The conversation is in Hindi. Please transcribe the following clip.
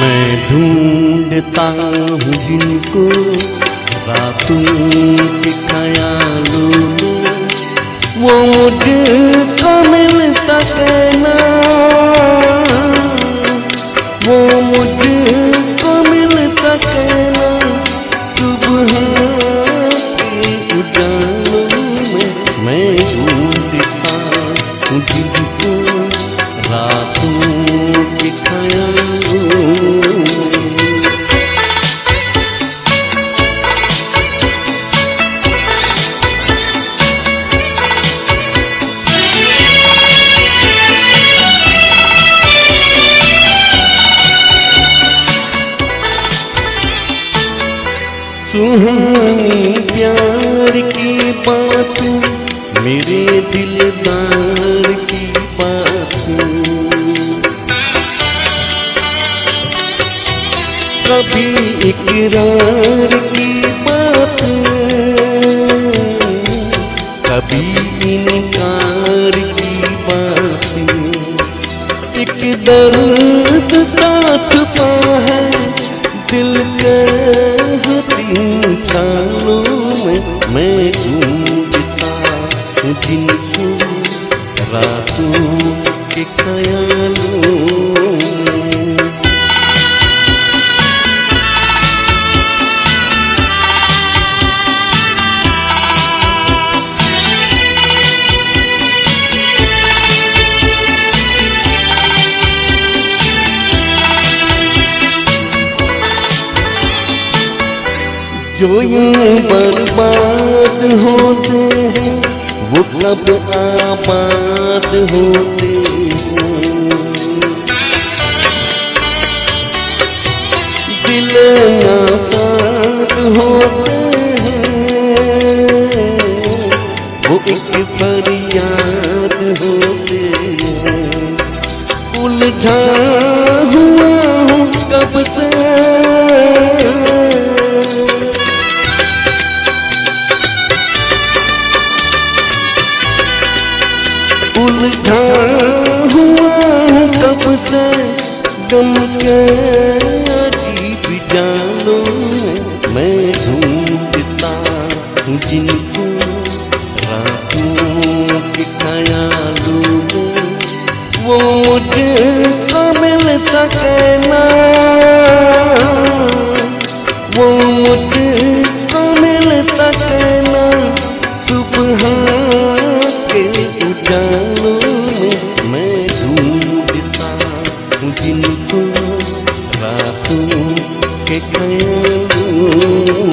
मैं ढूंढता हूँ जिनको रातों के ख्यालों में वो मुझको मिल सके ना, वो मुझको मिल सके ना। सुबह के उजालों में मैं ढूंढता हूँ जिनको रातों के ख्यालों में। सुहानी प्यार की बात, मेरे दिलदार की बात, कभी इकरार की बात, कभी इनकार की बात। एक दर्द साथ छुपा है दिल के हसीन ख्यालों में। मैं ढूंढता हूँ जिनको रातों के ख्यालों में। जो ये बर्बाद होते हैं वो कब आबाद होते हैं। दिल आजाद होते हैं वो एक फरियाद होते हैं। उलझा हुआ हूँ कब से उलझा हुआ हूँ कब से गम के अजीब जालों में। मैं ढूंढता हूँ जिनको रातों के ख्यालों में वो मुझको मिल सके ना, वो मुझको मिल सके ना। सुबह के उजालों में मैं ढूंढता हूँ जिनको रातों के ख्यालों